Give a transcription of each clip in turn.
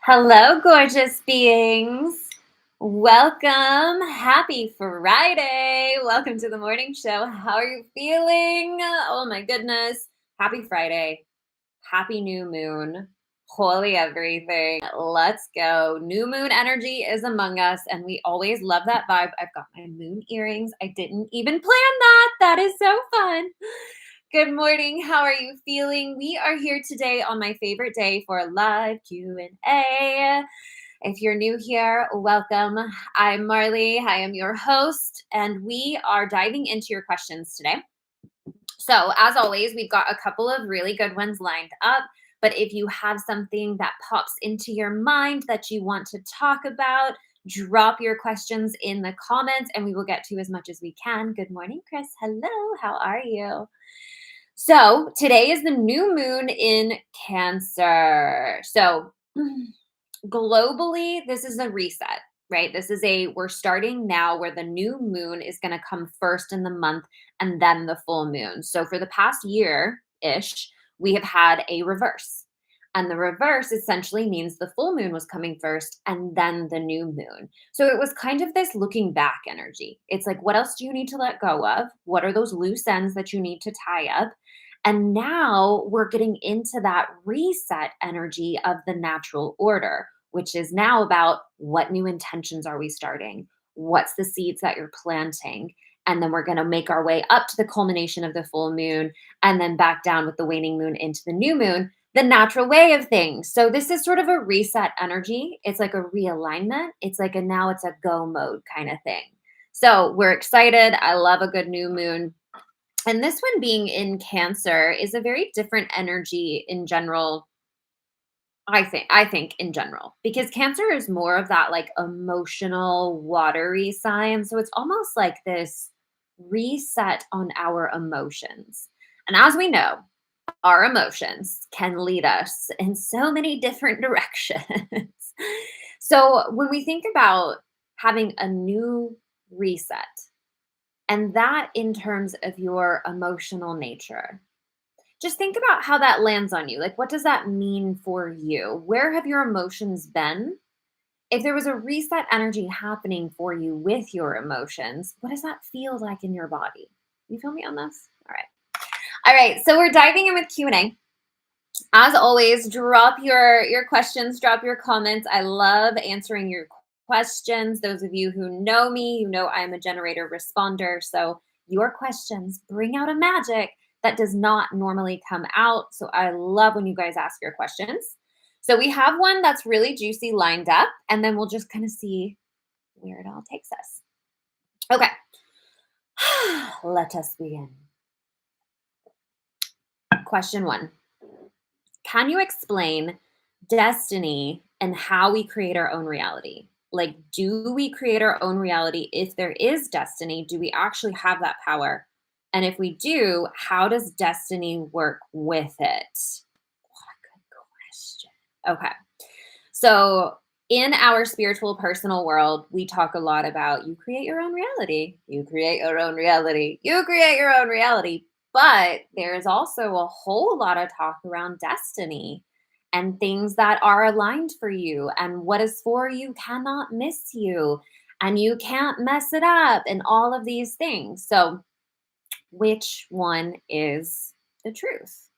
Hello, gorgeous beings. Welcome. Happy Friday. Welcome to the morning show. How are you feeling? Oh my goodness. Happy Friday. Happy new moon. Holy everything. Let's go. New moon energy is among us, and we always love that vibe. I've got my moon earrings. I didn't even plan that. That is so fun. Good morning. How are you feeling? We are here today on my favorite day for a live Q&A. If you're new here, welcome. I'm Marli. I am your host, and we are diving into your questions today. So, as always, we've got a couple of really good ones lined up. But if you have something that pops into your mind that you want to talk about, drop your questions in the comments and we will get to as much as we can. Good morning, Chris. Hello. How are you? So, today is the new moon in Cancer. So, globally, this is a reset, right? We're starting now where the new moon is going to come first in the month and then the full moon. So for the past year ish, we have had a reverse. And the reverse essentially means the full moon was coming first and then the new moon. So it was kind of this looking back energy. It's like, what else do you need to let go of? What are those loose ends that you need to tie up? And now we're getting into that reset energy of the natural order, which is now about what new intentions are we starting? What's the seeds that you're planting? And then we're going to make our way up to the culmination of the full moon and then back down with the waning moon into the new moon, the natural way of things. So this is sort of a reset energy. It's like a realignment. It's like now it's a go mode kind of thing. So we're excited. I love a good new moon. And this one being in Cancer is a very different energy in general. I think in general, because Cancer is more of that like emotional, watery sign. So it's almost like this reset on our emotions. And as we know, our emotions can lead us in so many different directions. So when we think about having a new reset, and that in terms of your emotional nature, just think about how that lands on you. Like, what does that mean for you? Where have your emotions been? If there was a reset energy happening for you with your emotions, what does that feel like in your body? You feel me on this? All right. All right. So we're diving in with Q&A. As always, drop your questions, drop your comments. I love answering your questions. Those of you who know me, you know I'm a generator responder. So your questions bring out a magic that does not normally come out. So I love when you guys ask your questions. So we have one that's really juicy lined up, and then we'll just kind of see where it all takes us. Okay. Let us begin. Question 1. Can you explain destiny and how we create our own reality? Like, do we create our own reality? If there is destiny, do we actually have that power? And if we do, how does destiny work with it? What a good question. Okay. So, in our spiritual personal world, we talk a lot about you create your own reality. You create your own reality. You create your own reality. But there's also a whole lot of talk around destiny and things that are aligned for you. And what is for you cannot miss you. And you can't mess it up, and all of these things. So, which one is the truth?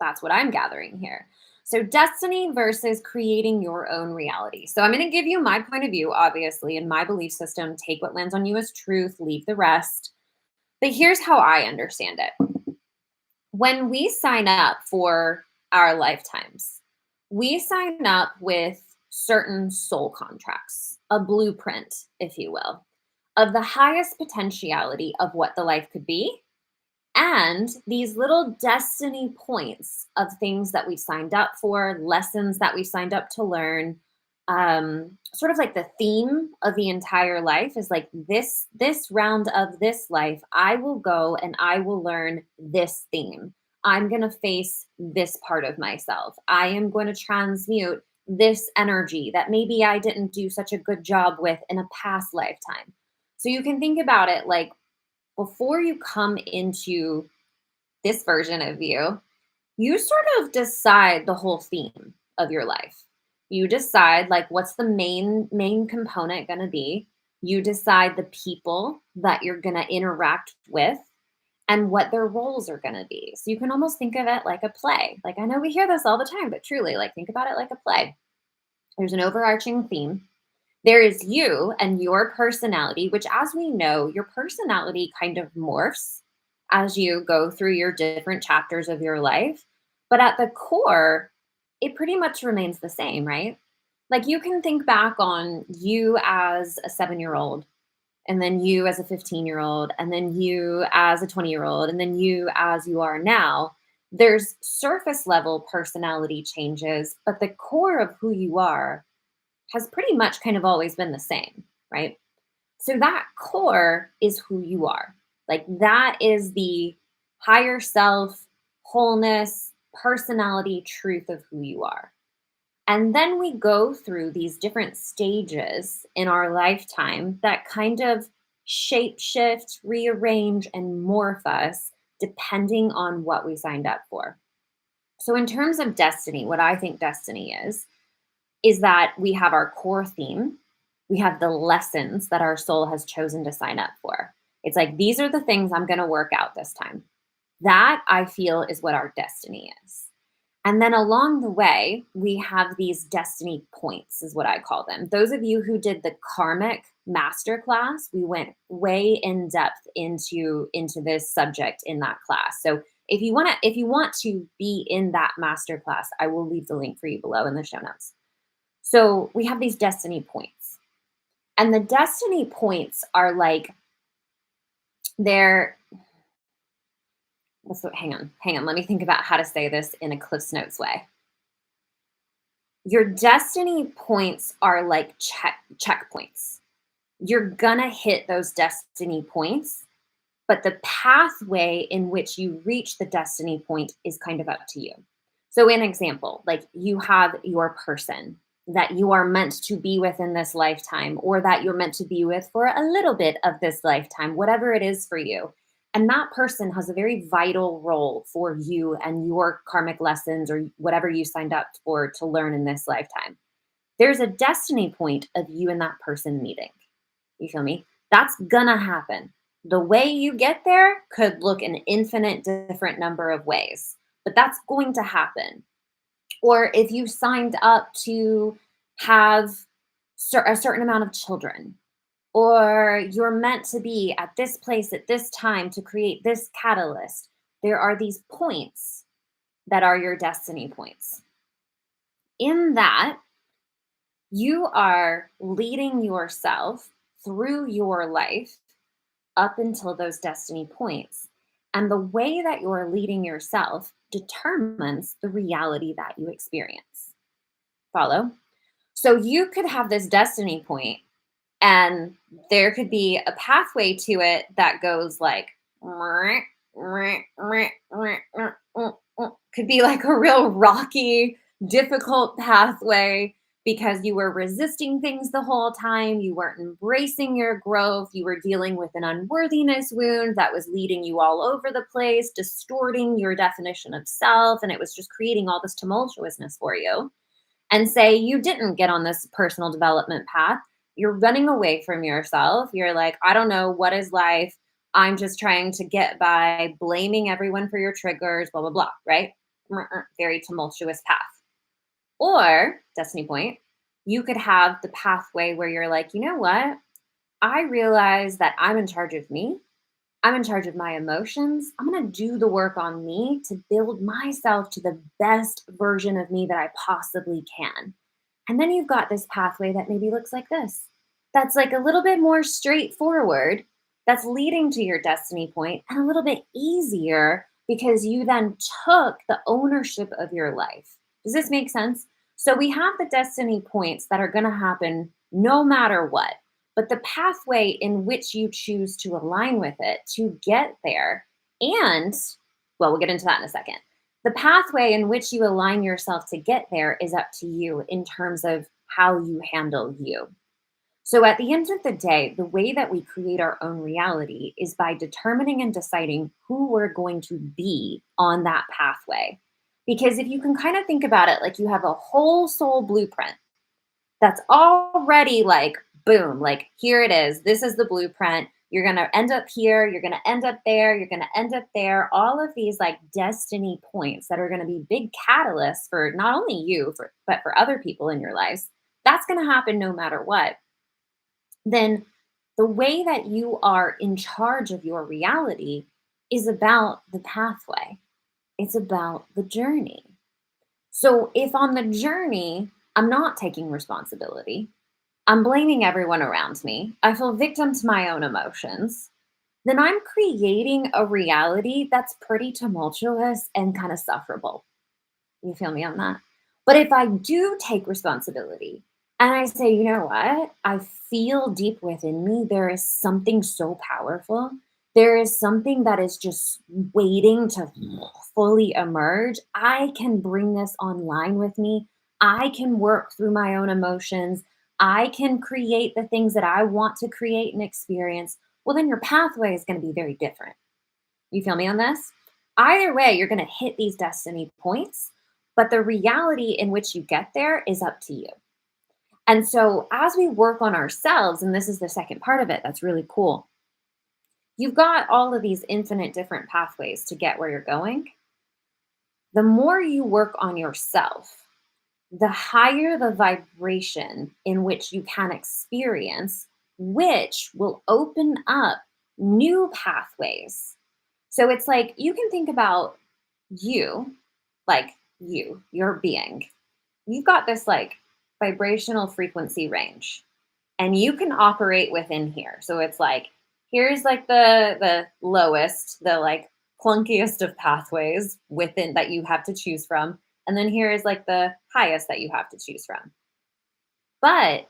That's what I'm gathering here. So, destiny versus creating your own reality. So, I'm going to give you my point of view, obviously, and my belief system. Take what lands on you as truth, leave the rest. But here's how I understand it. When we sign up for our lifetimes, we sign up with certain soul contracts, a blueprint, if you will, of the highest potentiality of what the life could be, and these little destiny points of things that we signed up for, lessons that we signed up to learn. Sort of like the theme of the entire life is like this round of this life, I will go and I will learn this theme. I'm going to face this part of myself. I am going to transmute this energy that maybe I didn't do such a good job with in a past lifetime. So you can think about it like, before you come into this version of you, you sort of decide the whole theme of your life. You decide like what's the main component going to be. You decide the people that you're going to interact with and what their roles are going to be. So you can almost think of it like a play. Like I know we hear this all the time, but truly like think about it like a play. There's an overarching theme. There is you and your personality, which, as we know, your personality kind of morphs as you go through your different chapters of your life. But at the core, it pretty much remains the same, right? Like you can think back on you as a 7-year old, and then you as a 15-year old, and then you as a 20-year old, and then you as you are now. There's surface level personality changes, but the core of who you are has pretty much kind of always been the same, right? So that core is who you are. Like that is the higher self, wholeness, personality, truth of who you are. And then we go through these different stages in our lifetime that kind of shape shift, rearrange, and morph us depending on what we signed up for. So, in terms of destiny, what I think destiny is that we have our core theme, we have the lessons that our soul has chosen to sign up for. It's like, these are the things I'm going to work out this time. That I feel is what our destiny is. And then along the way, we have these destiny points, is what I call them. Those of you who did the karmic masterclass, we went way in depth into this subject in that class. So if you want to be in that masterclass, I will leave the link for you below in the show notes. So we have these destiny points. And the destiny points are like they're hang on. Let me think about how to say this in a Cliff's Notes way. Your destiny points are like checkpoints. You're gonna hit those destiny points, but the pathway in which you reach the destiny point is kind of up to you. So, an example, like you have your person that you are meant to be with in this lifetime, or that you're meant to be with for a little bit of this lifetime, whatever it is for you. And that person has a very vital role for you and your karmic lessons or whatever you signed up for to learn in this lifetime. There's a destiny point of you and that person meeting. You feel me? That's gonna happen. The way you get there could look an infinite different number of ways, but that's going to happen. Or if you signed up to have a certain amount of children, or you're meant to be at this place at this time to create this catalyst, there are these points that are your destiny points. In that, you are leading yourself through your life up until those destiny points. And the way that you're leading yourself determines the reality that you experience. Follow? So you could have this destiny point, and there could be a pathway to it that goes like, could be like a real rocky, difficult pathway because you were resisting things the whole time. You weren't embracing your growth. You were dealing with an unworthiness wound that was leading you all over the place, distorting your definition of self. And it was just creating all this tumultuousness for you. And say you didn't get on this personal development path. You're running away from yourself. You're like, I don't know, what is life? I'm just trying to get by, blaming everyone for your triggers, blah, blah, blah, right? Very tumultuous path. Or, destiny point, you could have the pathway where you're like, you know what? I realize that I'm in charge of me. I'm in charge of my emotions. I'm going to do the work on me to build myself to the best version of me that I possibly can. And then you've got this pathway that maybe looks like this. That's like a little bit more straightforward, that's leading to your destiny point, and a little bit easier because you then took the ownership of your life. Does this make sense? So we have the destiny points that are going to happen no matter what. But the pathway in which you choose to align with it to get there, and, well, we'll get into that in a second. The pathway in which you align yourself to get there is up to you in terms of how you handle you. So at the end of the day, the way that we create our own reality is by determining and deciding who we're going to be on that pathway. Because if you can kind of think about it, like you have a whole soul blueprint that's already like, boom, like here it is. This is the blueprint. You're going to end up here. You're going to end up there. You're going to end up there. All of these like destiny points that are going to be big catalysts for not only you, but for other people in your lives. That's going to happen no matter what. Then the way that you are in charge of your reality is about the pathway, it's about the journey. So if on the journey, I'm not taking responsibility, I'm blaming everyone around me, I feel victim to my own emotions, then I'm creating a reality that's pretty tumultuous and kind of sufferable. You feel me on that? But if I do take responsibility and I say, you know what? I feel deep within me, there is something so powerful. There is something that is just waiting to fully emerge. I can bring this online with me. I can work through my own emotions. I can create the things that I want to create and experience. Well, then your pathway is going to be very different. You feel me on this? Either way, you're going to hit these destiny points, but the reality in which you get there is up to you. And so, as we work on ourselves, and this is the second part of it that's really cool, you've got all of these infinite different pathways to get where you're going. The more you work on yourself, the higher the vibration in which you can experience, which will open up new pathways. So it's like you can think about you, like your being. You've got this like vibrational frequency range and you can operate within here. So it's like here's like the lowest, the like clunkiest of pathways within that you have to choose from. And then here is like the highest that you have to choose from. But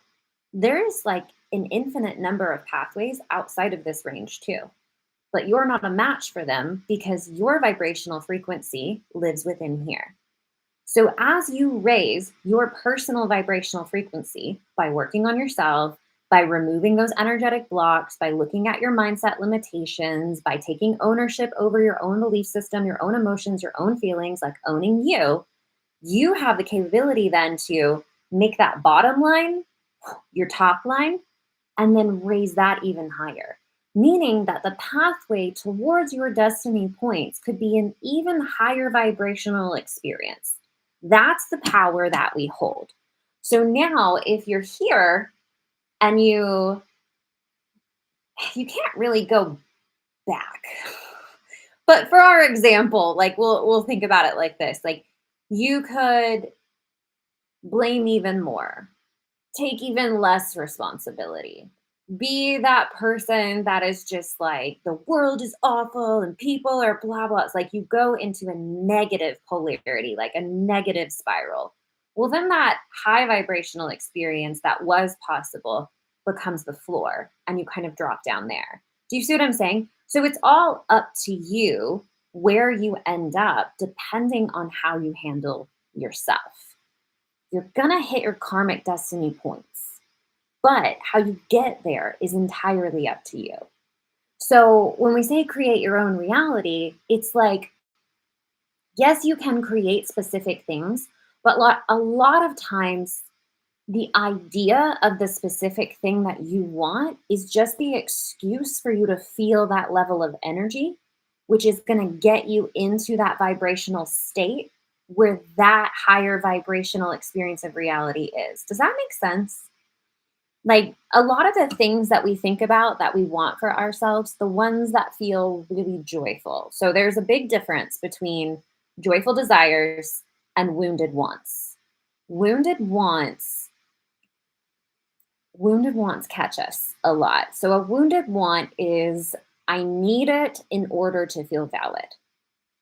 there's like an infinite number of pathways outside of this range too. But you're not a match for them because your vibrational frequency lives within here. So, as you raise your personal vibrational frequency by working on yourself, by removing those energetic blocks, by looking at your mindset limitations, by taking ownership over your own belief system, your own emotions, your own feelings, like owning you, you have the capability then to make that bottom line your top line and then raise that even higher. Meaning that the pathway towards your destiny points could be an even higher vibrational experience. That's the power that we hold. So now if you're here and you can't really go back. But for our example, like we'll think about it like this. Like you could blame even more, take even less responsibility. Be that person that is just like, the world is awful and people are blah, blah. It's like you go into a negative polarity, like a negative spiral. Well, then that high vibrational experience that was possible becomes the floor and you kind of drop down there. Do you see what I'm saying? So it's all up to you where you end up depending on how you handle yourself. You're going to hit your karmic destiny points, but how you get there is entirely up to you. So when we say create your own reality, it's like, yes, you can create specific things, but a lot of times the idea of the specific thing that you want is just the excuse for you to feel that level of energy, which is going to get you into that vibrational state where that higher vibrational experience of reality is. Does that make sense? Like a lot of the things that we think about that we want for ourselves, the ones that feel really joyful. So there's a big difference between joyful desires and wounded wants. Wounded wants wounded wants catch us a lot. So a wounded want is I need it in order to feel valid.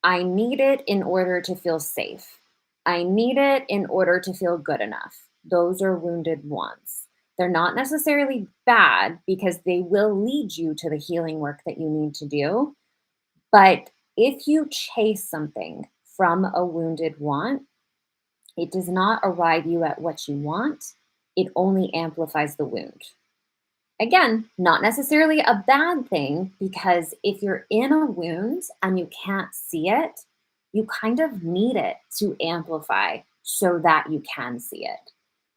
I need it in order to feel safe. I need it in order to feel good enough. Those are wounded wants. They're not necessarily bad because they will lead you to the healing work that you need to do. But if you chase something from a wounded want, it does not arrive you at what you want. It only amplifies the wound. Again, not necessarily a bad thing because if you're in a wound and you can't see it, you kind of need it to amplify so that you can see it.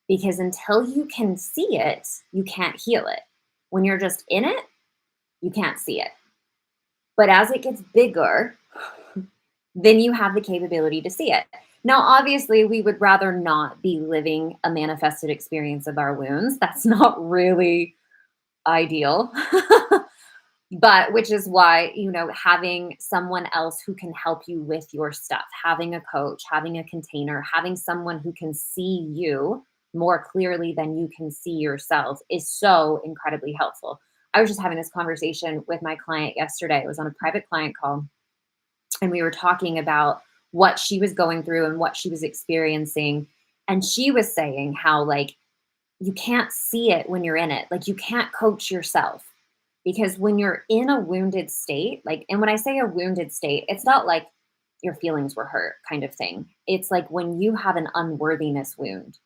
Because until you can see it, you can't heal it. When you're just in it, you can't see it. But as it gets bigger, then you have the capability to see it. Now, obviously, we would rather not be living a manifested experience of our wounds. That's not really ideal. But which is why, having someone else who can help you with your stuff, having a coach, having a container, having someone who can see you more clearly than you can see yourself is so incredibly helpful. I was just having this conversation with my client yesterday. It was on a private client call, and we were talking about what she was going through and what she was experiencing. And she was saying how, like, you can't see it when you're in it. Like, you can't coach yourself because when you're in a wounded state, like, and when I say a wounded state, it's not like your feelings were hurt kind of thing. It's like when you have an unworthiness wound,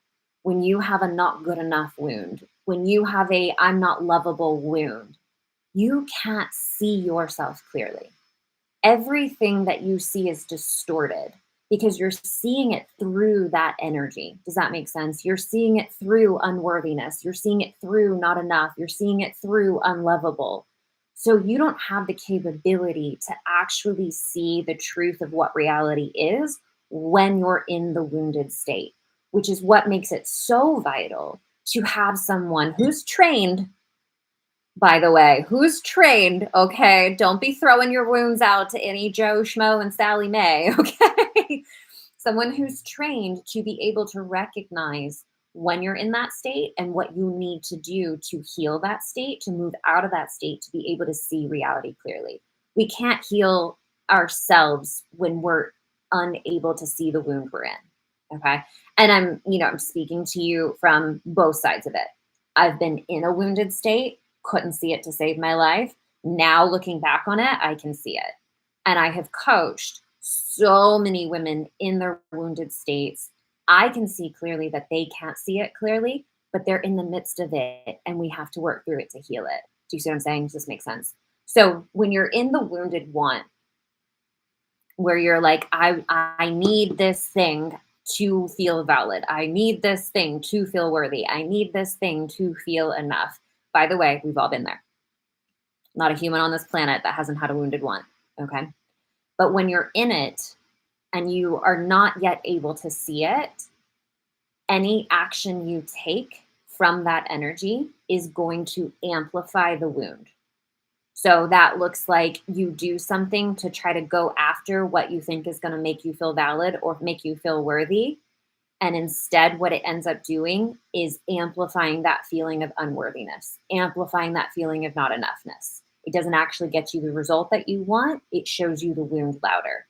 when you have a not good enough wound, when you have a I'm not lovable wound, you can't see yourself clearly. Everything that you see is distorted because you're seeing it through that energy. Does that make sense? You're seeing it through unworthiness. You're seeing it through not enough. You're seeing it through unlovable. So you don't have the capability to actually see the truth of what reality is when you're in the wounded state, which is what makes it so vital to have someone who's trained, by the way, who's trained, okay? Don't be throwing your wounds out to any Joe Schmo and Sally Mae, okay? Someone who's trained to be able to recognize when you're in that state and what you need to do to heal that state, to move out of that state, to be able to see reality clearly. We can't heal ourselves when we're unable to see the wound we're in, okay? And I'm speaking to you from both sides of it. I've been in a wounded state, couldn't see it to save my life. Now looking back on it, I can see it. And I have coached so many women in their wounded states. I can see clearly that they can't see it clearly, but they're in the midst of it and we have to work through it to heal it. Do you see what I'm saying? Does this make sense? So when you're in the wounded want, where you're like, I need this thing to feel valid. I need this thing to feel worthy. I need this thing to feel enough. By the way, we've all been there. Not a human on this planet that hasn't had a wounded want, okay? But when you're in it and you are not yet able to see it, any action you take from that energy is going to amplify the wound. So that looks like you do something to try to go after what you think is going to make you feel valid or make you feel worthy. And instead, what it ends up doing is amplifying that feeling of unworthiness, amplifying that feeling of not enoughness. It doesn't actually get you the result that you want. It shows you the wound louder.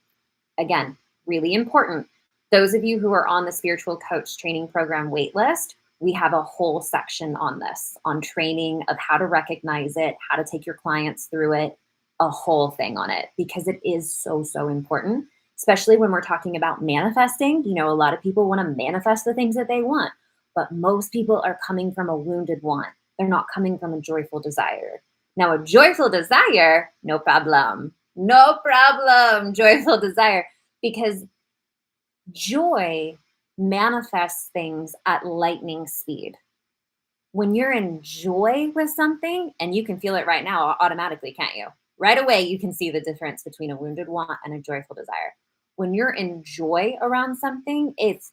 Again, really important. Those of you who are on the Spiritual Coach Training Program waitlist, we have a whole section on this, on training of how to recognize it, how to take your clients through it, a whole thing on it, because it is so, so important, especially when we're talking about manifesting. A lot of people want to manifest the things that they want, but most people are coming from a wounded want. They're not coming from a joyful desire. Now, a joyful desire, no problem, joyful desire, because joy manifests things at lightning speed. When you're in joy with something, and you can feel it right now automatically, can't you? Right away, you can see the difference between a wounded want and a joyful desire. When you're in joy around something, it's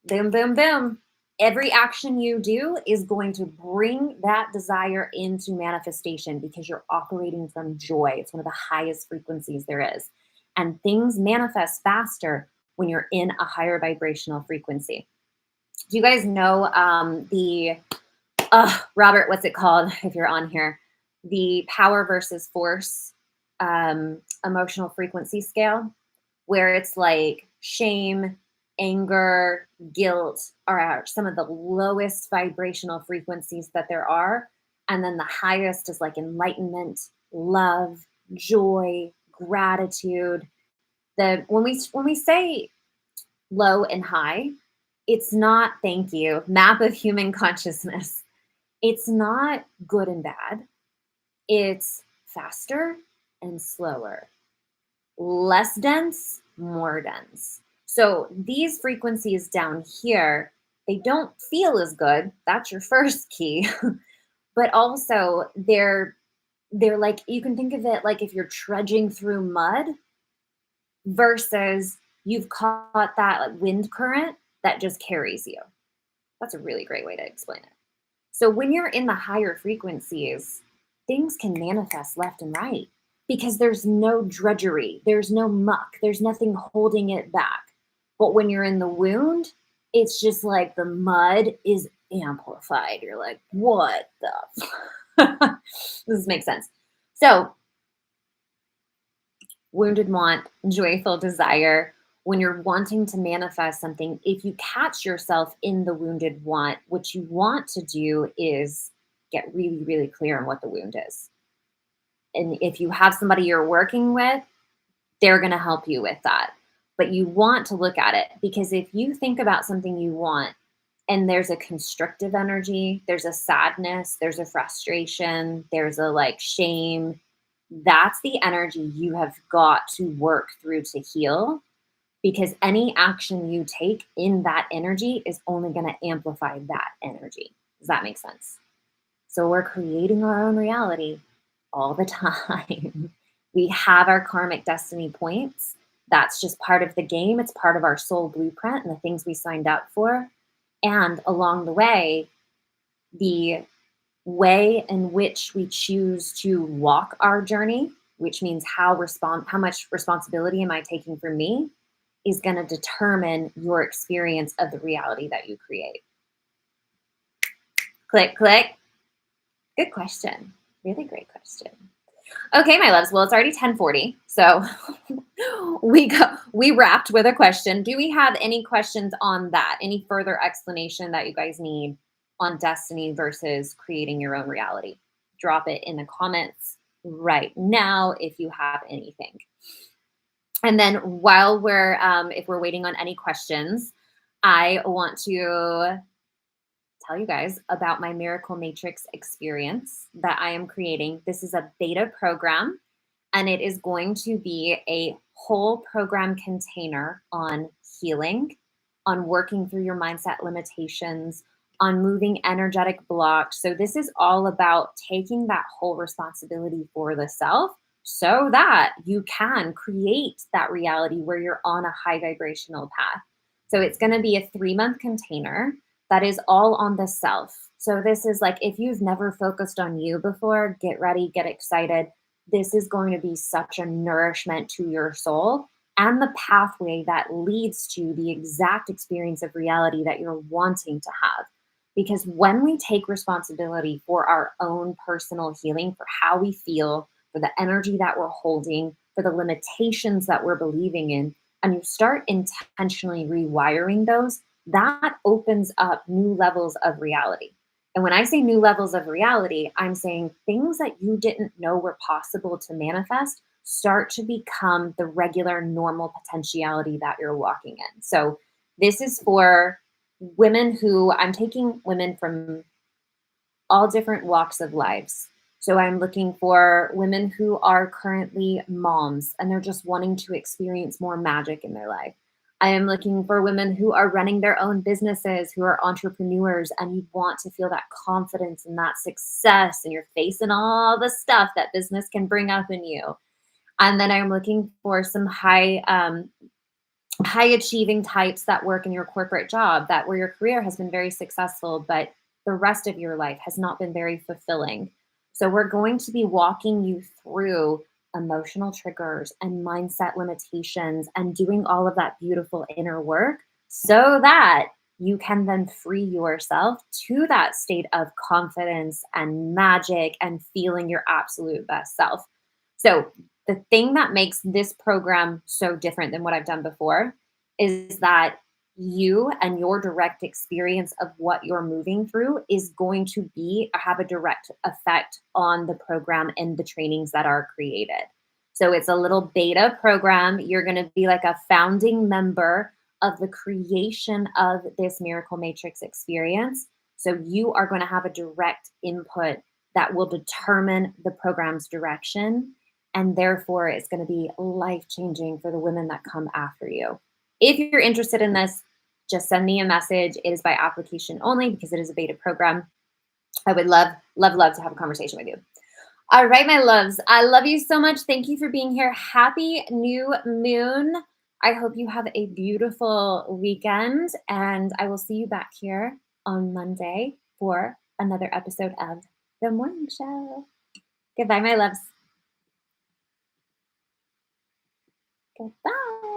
boom, boom, boom. Every action you do is going to bring that desire into manifestation because you're operating from joy. It's one of the highest frequencies there is. And things manifest faster when you're in a higher vibrational frequency. Do you guys know Robert, what's it called if you're on here? The power versus force emotional frequency scale, where it's like shame, anger, guilt are some of the lowest vibrational frequencies that there are. And then the highest is like enlightenment, love, joy, gratitude. When we say low and high, it's not, thank you, map of human consciousness. It's not good and bad. It's faster and slower. less dense, more dense. So these frequencies down here, they don't feel as good. That's your first key. But also they're like, you can think of it like if you're trudging through mud versus you've caught that like wind current that just carries you. That's a really great way to explain it. So when you're in the higher frequencies, things can manifest left and right because there's no drudgery, there's no muck, there's nothing holding it back. But when you're in the wound, it's just like the mud is amplified. You're like, what the? This makes sense. So wounded want, joyful desire. When you're wanting to manifest something, if you catch yourself in the wounded want, what you want to do is get really, really clear on what the wound is. And if you have somebody you're working with, they're going to help you with that. But you want to look at it because if you think about something you want and there's a constrictive energy, there's a sadness, there's a frustration, there's a like shame, that's the energy you have got to work through to heal because any action you take in that energy is only going to amplify that energy. Does that make sense? So we're creating our own reality all the time. We have our karmic destiny points. That's just part of the game. It's part of our soul blueprint and the things we signed up for. And along the the way in which we choose to walk our journey, which means how much responsibility am I taking for me, is going to determine your experience of the reality that you create. Click, click. Good question. Really great question. Okay, my loves. Well, it's already 10:40, so we wrapped with a question. Do we have any questions on that? Any further explanation that you guys need on destiny versus creating your own reality? Drop it in the comments right now if you have anything. And then while if we're waiting on any questions, I want to tell you guys about my Miracle Matrix experience that I am creating. This is a beta program, and it is going to be a whole program container on healing, on working through your mindset limitations, on moving energetic blocks. So, this is all about taking that whole responsibility for the self so that you can create that reality where you're on a high vibrational path. So, it's going to be a 3-month container that is all on the self. So this is like if you've never focused on you before, get ready, get excited. This is going to be such a nourishment to your soul and the pathway that leads to the exact experience of reality that you're wanting to have. Because when we take responsibility for our own personal healing, for how we feel, for the energy that we're holding, for the limitations that we're believing in, and you start intentionally rewiring those, that opens up new levels of reality. And when I say new levels of reality, I'm saying things that you didn't know were possible to manifest start to become the regular, normal potentiality that you're walking in. So, this is for women who I'm taking women from all different walks of lives. So I'm looking for women who are currently moms and they're just wanting to experience more magic in their life. I am looking for women who are running their own businesses, who are entrepreneurs, and you want to feel that confidence and that success, and you're facing all the stuff that business can bring up in you. And then I'm looking for some high achieving types that work in your corporate job, that where your career has been very successful, but the rest of your life has not been very fulfilling. So we're going to be walking you through emotional triggers and mindset limitations and doing all of that beautiful inner work so that you can then free yourself to that state of confidence and magic and feeling your absolute best self. So the thing that makes this program so different than what I've done before is that you and your direct experience of what you're moving through is going to have a direct effect on the program and the trainings that are created. So it's a little beta program. You're going to be like a founding member of the creation of this Miracle Matrix experience. So you are going to have a direct input that will determine the program's direction And therefore, it's going to be life changing for the women that come after you. If you're interested in this, just send me a message. It is by application only because it is a beta program. I would love, love, love to have a conversation with you. All right, my loves. I love you so much. Thank you for being here. Happy new moon. I hope you have a beautiful weekend, and I will see you back here on Monday for another episode of The Morning Show. Goodbye, my loves. Goodbye.